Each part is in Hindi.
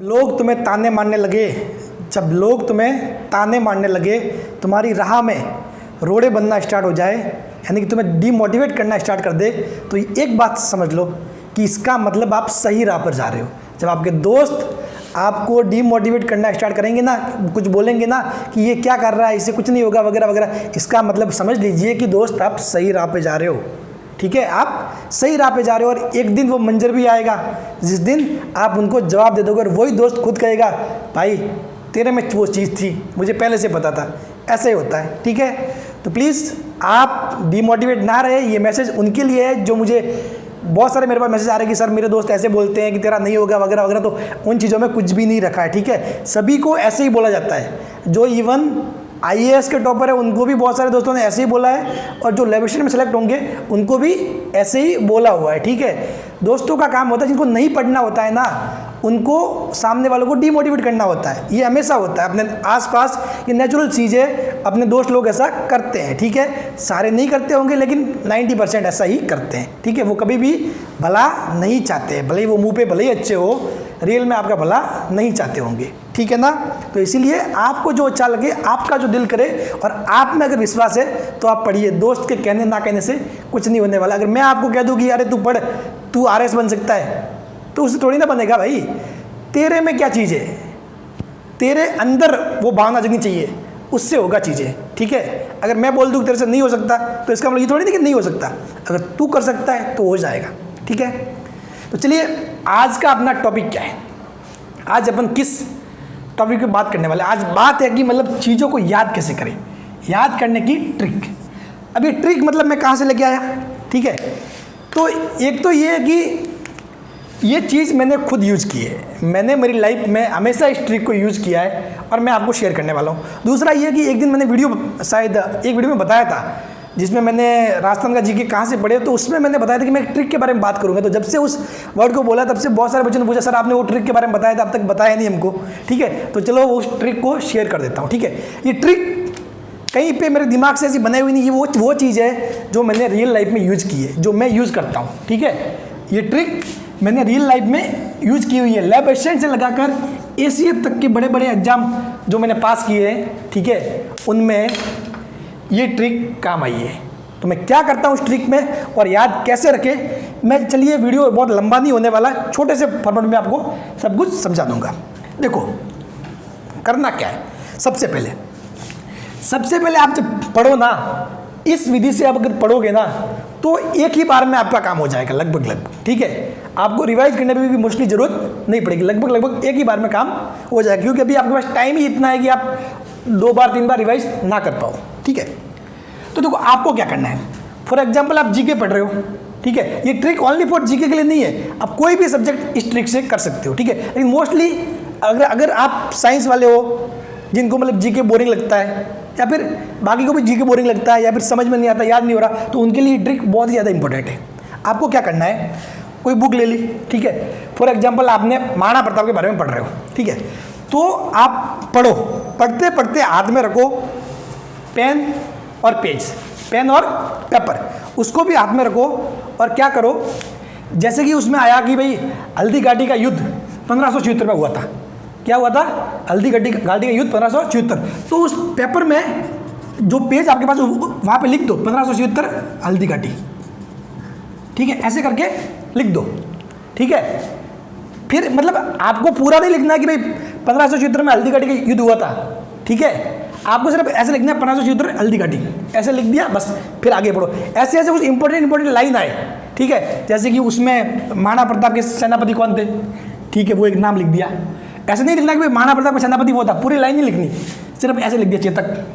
लोग तुम्हें ताने मारने लगे, जब लोग तुम्हें ताने मारने लगे, तुम्हारी राह में रोड़े बनना स्टार्ट हो जाए, यानी कि तुम्हें डीमोटिवेट करना स्टार्ट कर दे, तो एक बात समझ लो कि इसका मतलब आप सही राह पर जा रहे हो। जब आपके दोस्त आपको डीमोटिवेट करना स्टार्ट करेंगे ना, कुछ बोलेंगे ना कि ये क्या कर रहा है, इससे कुछ नहीं होगा वगैरह वगैरह, इसका मतलब समझ लीजिए कि दोस्त आप सही राह पे जा रहे हो। ठीक है, आप सही राह पे जा रहे हो और एक दिन वो मंजर भी आएगा जिस दिन आप उनको जवाब दे दोगे और वही दोस्त खुद कहेगा, भाई तेरे में वो चीज़ थी, मुझे पहले से पता था। ऐसे ही होता है। ठीक है, तो प्लीज़ आप डीमोटिवेट ना रहे। ये मैसेज उनके लिए है जो मुझे बहुत सारे मेरे पास मैसेज आ रहे हैं कि सर मेरे दोस्त ऐसे बोलते हैं कि तेरा नहीं होगा वगैरह वगैरह, तो उन चीज़ों में कुछ भी नहीं रखा है। ठीक है, सभी को ऐसे ही बोला जाता है। जो इवन IAS के टॉपर है उनको भी बहुत सारे दोस्तों ने ऐसे ही बोला है, और जो लेवल में सेलेक्ट होंगे उनको भी ऐसे ही बोला हुआ है। ठीक है, दोस्तों का काम होता है, जिनको नहीं पढ़ना होता है ना, उनको सामने वालों को डीमोटिवेट करना होता है। ये हमेशा होता है अपने आसपास, ये नेचुरल चीज़ है, अपने दोस्त लोग ऐसा करते हैं। ठीक है, सारे नहीं करते होंगे लेकिन 90% ऐसा ही करते हैं। ठीक है, वो कभी भी भला नहीं चाहते, भले ही वो मुंह पे भले ही अच्छे हो, रियल में आपका भला नहीं चाहते होंगे। ठीक है ना, तो इसीलिए आपको जो अच्छा लगे, आपका जो दिल करे और आप में अगर विश्वास है तो आप पढ़िए। दोस्त के कहने ना कहने से कुछ नहीं होने वाला। अगर मैं आपको कह दूँ कि अरे तू पढ़, तू RS बन सकता है, तो उससे थोड़ी ना बनेगा भाई। तेरे में क्या चीज़ है, तेरे अंदर वो भावना जगनी चाहिए, उससे होगा चीज़ें। ठीक है, अगर मैं बोल दूँ कि तेरे से नहीं हो सकता तो इसका मतलब ये थोड़ी नहीं कि नहीं हो सकता। अगर तू कर सकता है तो हो जाएगा। ठीक है, तो चलिए आज का अपना टॉपिक क्या है, आज अपन किस टॉपिक पे बात करने वाले। आज बात है कि मतलब चीज़ों को याद कैसे करें, याद करने की ट्रिक। अब ये ट्रिक मतलब मैं कहाँ से लेके आया। ठीक है, तो एक तो ये है कि ये चीज़ मैंने खुद यूज़ की है, मैंने मेरी लाइफ में हमेशा इस ट्रिक को यूज़ किया है और मैं आपको शेयर करने वाला हूँ। दूसरा ये कि एक दिन मैंने शायद एक वीडियो में बताया था, जिसमें मैंने राजस्थान का जीके कहाँ से पढ़े, तो उसमें मैंने बताया था कि मैं एक ट्रिक के बारे में बात करूँगा। तो जब से उस वर्ड को बोला तब से बहुत सारे बच्चों ने पूछा, सर आपने वो ट्रिक के बारे में बताया था, अब तक बताया नहीं हमको। ठीक है, तो चलो उस ट्रिक को शेयर कर देता हूँ। ठीक है, ये ट्रिक कहीं पे मेरे दिमाग से ऐसी बनाई हुई नहीं, ये वो चीज़ है जो मैंने रियल लाइफ में यूज़ की है, जो मैं यूज़ करता हूँ। ठीक है, ये ट्रिक मैंने रियल लाइफ में यूज़ की हुई है। लैब असिस्टेंट से लगाकर ACF तक के बड़े बड़े एग्जाम जो मैंने पास किए हैं, ठीक है, उनमें ये ट्रिक काम आई है। तो मैं क्या करता हूँ उस ट्रिक में और याद कैसे रखे, मैं चलिए वीडियो बहुत लंबा नहीं होने वाला, छोटे से फॉर्मेट में आपको सब कुछ समझा दूंगा। देखो करना क्या है, सबसे पहले आप जब पढ़ो ना, इस विधि से आप अगर पढ़ोगे ना तो एक ही बार में आपका काम हो जाएगा लगभग। ठीक है, आपको रिवाइज करने में भी मुश्किल जरूरत नहीं पड़ेगी, लगभग एक ही बार में काम हो जाएगा, क्योंकि अभी आपके पास टाइम ही इतना है कि आप 2 बार 3 बार रिवाइज ना कर पाओ। ठीक है, तो देखो आपको क्या करना है। फॉर एग्जाम्पल आप जीके पढ़ रहे हो, ठीक है, ये ट्रिक ओनली फॉर जीके के लिए नहीं है, आप कोई भी सब्जेक्ट इस ट्रिक से कर सकते हो। ठीक है, लेकिन मोस्टली अगर आप साइंस वाले हो, जिनको मतलब जीके बोरिंग लगता है, या फिर बाकी को भी जीके बोरिंग लगता है, या फिर समझ में नहीं आता, याद नहीं हो रहा, तो उनके लिए ट्रिक बहुत ही ज़्यादा इंपॉर्टेंट है। आपको क्या करना है, कोई बुक ले ली, ठीक है, फॉर एग्जाम्पल आपने महाराणा प्रताप के बारे में पढ़ रहे हो, ठीक है, तो आप पढ़ो, पढ़ते पढ़ते हाथ में रखो पेन और पेपर, उसको भी हाथ में रखो और क्या करो, जैसे कि उसमें आया कि भाई हल्दी घाटी का युद्ध 1576 में हुआ था। क्या हुआ था? हल्दी घाटी का युद्ध 1576। तो उस पेपर में जो पेज आपके पास वहाँ पे लिख दो 1576 हल्दी घाटी। ठीक है, ऐसे करके लिख दो। ठीक है, फिर मतलब आपको पूरा नहीं लिखना है कि भाई 1576 में हल्दी घाटी का युद्ध हुआ था। ठीक है, आपको सिर्फ ऐसे लिखना है 1576 हल्दी घाटी, ऐसे लिख दिया बस, फिर आगे बढ़ो। ऐसे ऐसे कुछ इंपॉर्टेंट लाइन आए, ठीक है, जैसे कि उसमें महाराणा प्रताप के सेनापति कौन थे, ठीक है, वो एक नाम लिख दिया। ऐसे नहीं लिखना कि भाई महाराणा प्रताप का सेनापति वो था, पूरी लाइन नहीं लिखनी, सिर्फ ऐसे लिख दिया चेतक,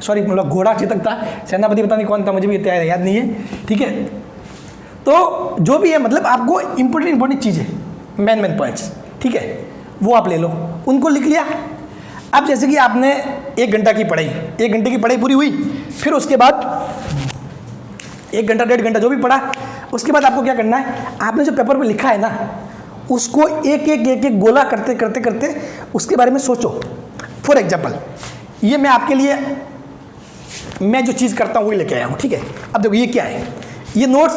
सॉरी मतलब घोड़ा चेतक था, सेनापति पता नहीं कौन था, मुझे भी याद नहीं है। ठीक है, तो जो भी है मतलब आपको इंपॉर्टेंट चीज़ें, मेन पॉइंट्स, ठीक है, वो आप ले लो, उनको लिख लिया। अब जैसे कि आपने 1 घंटे की पढ़ाई पूरी हुई, फिर उसके बाद 1 घंटा 1.5 घंटा जो भी पढ़ा, उसके बाद आपको क्या करना है, आपने जो पेपर पे लिखा है ना, उसको एक गोला करते उसके बारे में सोचो। फॉर एग्जाम्पल ये मैं आपके लिए मैं जो चीज़ करता हूँ वही लेके आया हूँ। ठीक है, अब देखो ये क्या है, ये नोट्स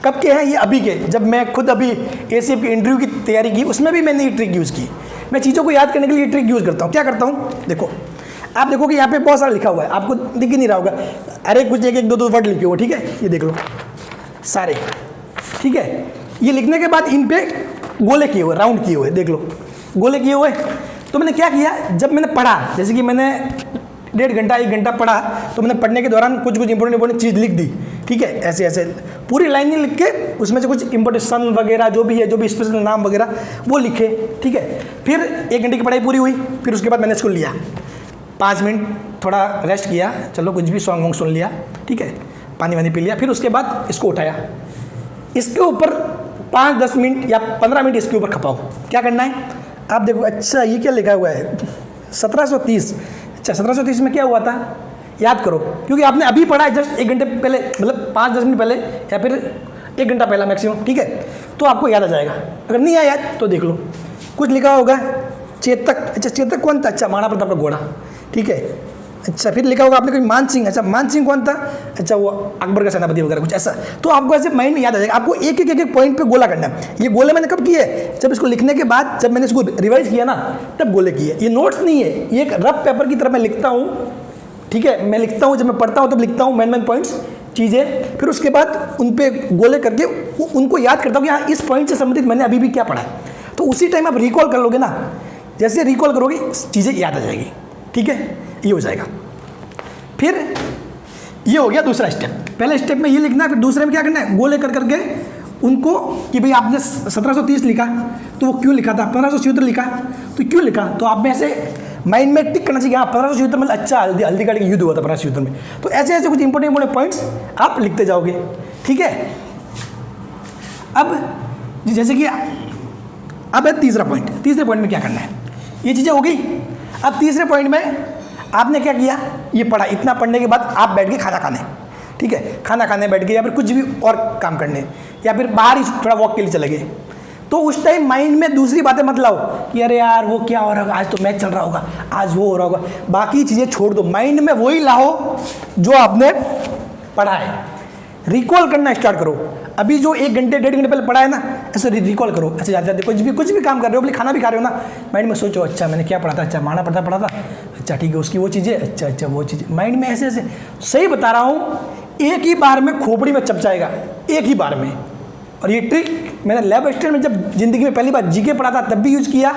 कब के हैं ये? अभी के। जब मैं खुद अभी एसीएफ की इंटरव्यू की तैयारी की, उसमें भी मैंने ये ट्रिक यूज़ की। मैं चीज़ों को याद करने के लिए ये ट्रिक यूज़ करता हूँ। क्या करता हूँ, देखो आप देखो कि यहाँ पे बहुत सारा लिखा हुआ है, आपको दिख ही नहीं रहा होगा। अरे कुछ एक एक दो दो वर्ड लिखे हुए, ठीक है, ये देख लो सारे, ठीक है। ये लिखने के बाद इन पे गोले किए हुए, राउंड किए हुए, देख लो गोले किए हुए। तो मैंने क्या किया, जब मैंने पढ़ा, जैसे कि मैंने 1.5 घंटा 1 घंटा पढ़ा, तो मैंने पढ़ने के दौरान कुछ कुछ इंपॉर्टेंट चीज़ लिख दी, ठीक है, ऐसे ऐसे पूरी लाइन नहीं लिख के उसमें से कुछ इंपॉर्टेंट सन वगैरह जो भी है, जो भी स्पेशल नाम वगैरह वो लिखे, ठीक है। फिर 1 घंटे की पढ़ाई पूरी हुई, फिर उसके बाद मैंने इसको लिया 5 मिनट, थोड़ा रेस्ट किया, चलो कुछ भी सॉन्ग वॉन्ग सुन लिया, ठीक है, पानी वानी पी लिया, फिर उसके बाद इसको उठाया, इसके ऊपर 5-10 मिनट या 15 मिनट इसके ऊपर खपाओ। क्या करना है, आप देखो, अच्छा ये क्या लिखा हुआ है 1730। अच्छा 1730 में क्या हुआ था, याद करो, क्योंकि आपने अभी पढ़ा है जस्ट 1 घंटे पहले, मतलब 5-10 मिनट पहले या फिर 1 घंटा पहला मैक्सिमम, ठीक है, तो आपको याद आ जाएगा। अगर नहीं आया याद तो देख लो, कुछ लिखा होगा चेतक। अच्छा चेतक कौन था, अच्छा महाराणा प्रताप का घोड़ा, ठीक है। अच्छा फिर लिखा होगा आपने कोई मान सिंह, अच्छा मान सिंह कौन था, अच्छा वो अकबर का सेनापति वगैरह कुछ ऐसा। तो आपको ऐसे माइंड में याद आ जाएगा। आपको एक एक पॉइंट पे गोला करना है। ये गोले मैंने कब किए, जब इसको लिखने के बाद, जब मैंने इसको रिवाइज किया ना, तब गोले किए। ये नोट्स नहीं है, ये एक रफ पेपर की तरह मैं लिखता हूँ, ठीक है, मैं लिखता हूँ, जब मैं पढ़ता हूँ तब लिखता हूँ मेन पॉइंट्स चीज़ें, फिर उसके बाद उन पे गोले करके उनको याद करता हूँ कि हाँ इस पॉइंट से संबंधित मैंने अभी भी क्या पढ़ा है। तो उसी टाइम आप रिकॉल कर लोगे ना, जैसे रिकॉल करोगे चीज़ें याद आ जाएगी, ठीक है, ये हो जाएगा। फिर ये हो गया दूसरा स्टेप। पहले स्टेप में ये लिखना है, फिर दूसरे में क्या करना है, गोले कर करके उनको, कि भाई आपने 1730 लिखा तो वो क्यों लिखा था, 1576 लिखा तो क्यों लिखा, तो आप में ऐसे माइंड में टिक करना चाहिए, हाँ 1576 मतलब अच्छा हल्दी का युद्ध हुआ था 1576 में। तो ऐसे ऐसे कुछ इंपॉर्टेंट पॉइंट्स आप लिखते जाओगे, ठीक है। अब जैसे कि अब है तीसरा पॉइंट। तीसरे पॉइंट में क्या करना है, ये चीज़ें हो गई। अब तीसरे पॉइंट में आपने क्या किया, ये पढ़ा, इतना पढ़ने के बाद आप बैठ के खाना खाने, ठीक है, खाना खाने बैठ गए या फिर कुछ भी और काम करने, या फिर बाहर ही थोड़ा वॉक के लिए चले गए। तो उस टाइम माइंड में दूसरी बातें मत लाओ कि अरे यार वो क्या हो रहा होगा, आज तो मैच चल रहा होगा, आज वो हो रहा होगा, बाकी चीज़ें छोड़ दो। माइंड में वही लाओ जो आपने पढ़ा है, रिकॉल करना स्टार्ट करो। अभी जो 1 घंटे 1.5 घंटे पहले पढ़ा है ना, ऐसे रिकॉल करो, ऐसे जाते जाते कुछ भी काम कर रहे हो, खाना भी खा रहे हो ना, माइंड में सोचो अच्छा मैंने क्या पढ़ा था, अच्छा महाराणा प्रताप पढ़ा था, अच्छा ठीक है उसकी वो चीज़ें, अच्छा वो चीज़ें माइंड में ऐसे ऐसे। सही बता रहा हूँ, एक ही बार में खोपड़ी में चप जाएगा, एक ही बार में। और ये ट्रिक मैंने लैब असिस्टेंट में जब ज़िंदगी में पहली बार जीके पढ़ा था तब भी यूज़ किया,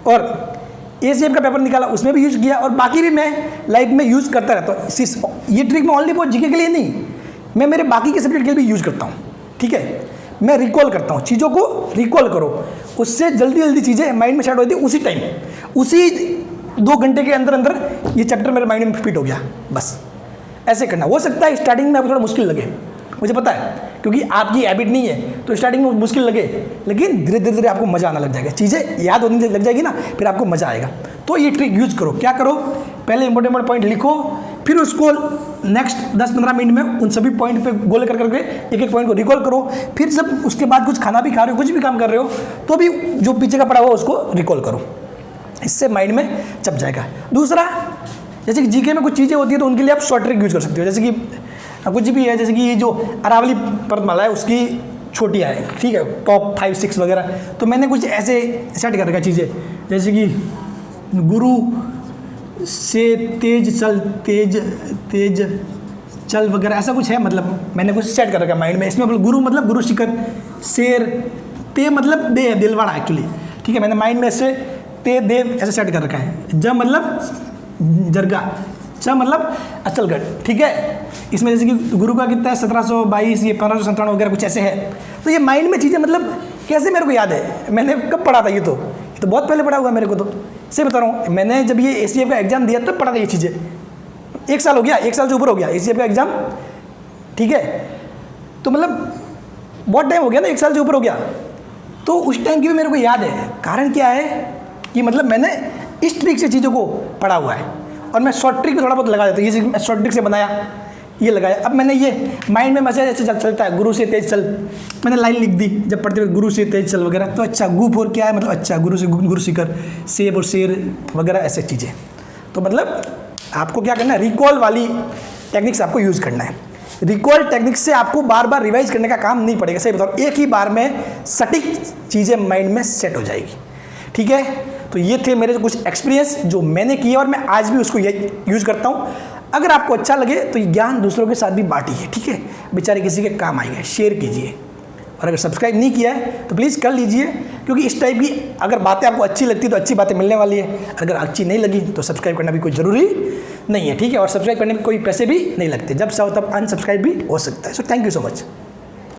और एसीएफ का पेपर निकाला उसमें भी यूज़ किया, और बाकी भी मैं लाइफ में यूज़ करता रहता हूँ। ये ट्रिक मैं ओनली वो जीके के लिए नहीं, मैं मेरे बाकी के सब्जेक्ट के लिए भी यूज़ करता हूँ, ठीक है। मैं रिकॉल करता हूँ, चीज़ों को रिकॉल करो, उससे जल्दी जल्दी चीज़ें माइंड में स्टार्ट होती है। उसी टाइम, उसी 2 घंटे के अंदर अंदर ये चैप्टर मेरे माइंड में फिट हो गया, बस ऐसे करना। हो सकता है स्टार्टिंग में आपको थोड़ा मुश्किल लगे, मुझे पता है, क्योंकि आपकी हैबिट नहीं है, तो स्टार्टिंग में मुश्किल लगे, लेकिन धीरे धीरे आपको मज़ा आना लग जाएगा, चीज़ें याद होने लग जाएगी ना, फिर आपको मज़ा आएगा। तो ये ट्रिक यूज़ करो। क्या करो, पहले इंपॉर्टेंट पॉइंट लिखो, फिर उसको नेक्स्ट 10-15 मिनट में उन सभी पॉइंट पे गोले कर करके एक एक पॉइंट को रिकॉल करो। फिर जब उसके बाद कुछ खाना भी खा रहे हो, कुछ भी काम कर रहे हो, तो भी जो पीछे का पड़ा हुआ उसको रिकॉल करो, इससे माइंड में चप जाएगा। दूसरा, जैसे कि जीके में कुछ चीज़ें होती है तो उनके लिए आप शॉर्ट ट्रिक यूज़ कर सकते हो। जैसे कि कुछ भी है, जैसे कि ये जो अरावली पर्वतमाला है उसकी छोटियाँ है, ठीक है, टॉप 5-6 वगैरह, तो मैंने कुछ ऐसे सेट कर रखा चीज़ें, जैसे कि गुरु से तेज तेज चल वगैरह, ऐसा कुछ है, मतलब मैंने कुछ सेट कर रखा माइंड में। इसमें गुरु मतलब गुरु शिखर, शेर, ते मतलब दे है, दिलवाड़ा एक्चुअली, ठीक है। मैंने माइंड में ऐसे ते देव ऐसे सेट कर रखा है। ज मतलब जरगा, च मतलब अचलगढ़, ठीक है। इसमें जैसे कि गुरु का कितना है 1722, ये 1597 वगैरह कुछ ऐसे है। तो ये माइंड में चीज़ें मतलब कैसे मेरे को याद है, मैंने कब पढ़ा था, ये तो बहुत पहले पढ़ा हुआ मेरे को, तो सही बता रहा हूँ। मैंने जब ये एसीएफ का एग्जाम दिया तब पढ़ा था ये चीज़ें। 1 साल हो गया, 1 साल से ऊपर हो गया एसीएफ का एग्जाम, ठीक है। तो मतलब बहुत टाइम हो गया ना, 1 साल से ऊपर हो गया, तो उस टाइम की भी मेरे को याद है। कारण क्या है कि मतलब मैंने इस ट्रिक से चीज़ों को पढ़ा हुआ है, और मैं शॉर्ट ट्रिक थोड़ा बहुत लगा देता हूँ। ये शॉर्ट ट्रिक से बनाया, ये लगाया। अब मैंने ये माइंड में मैसेज ऐसे चलता है, गुरु से तेज चल, मैंने लाइन लिख दी जब पढ़ते हुए, गुरु से तेज चल वगैरह। तो अच्छा गु फोर क्या है, मतलब अच्छा गुरु से गुरु शिखर, सेब और शेर वगैरह ऐसे चीज़ें। तो मतलब आपको क्या करना है, रिकॉल वाली टेक्निक्स आपको यूज़ करना है। रिकॉल टेक्निक से आपको बार बार रिवाइज करने का काम नहीं पड़ेगा। सही बताओ, एक ही बार में सटीक चीज़ें माइंड में सेट हो जाएगी। ठीक है, तो ये थे मेरे कुछ एक्सपीरियंस जो मैंने किए और मैं आज भी उसको यूज़ करता हूँ। अगर आपको अच्छा लगे तो ये ज्ञान दूसरों के साथ भी बांटिए। ठीक है, बेचारे किसी के काम आएगा, शेयर कीजिए। और अगर सब्सक्राइब नहीं किया है तो प्लीज़ कर लीजिए, क्योंकि इस टाइप की अगर बातें आपको अच्छी लगती तो अच्छी बातें मिलने वाली है। अगर अच्छी नहीं लगी तो सब्सक्राइब करना भी कोई ज़रूरी नहीं है। ठीक है, और सब्सक्राइब करने में कोई पैसे भी नहीं लगते, जब चाहो तब अनसब्सक्राइब भी हो सकता है। So thank you so much.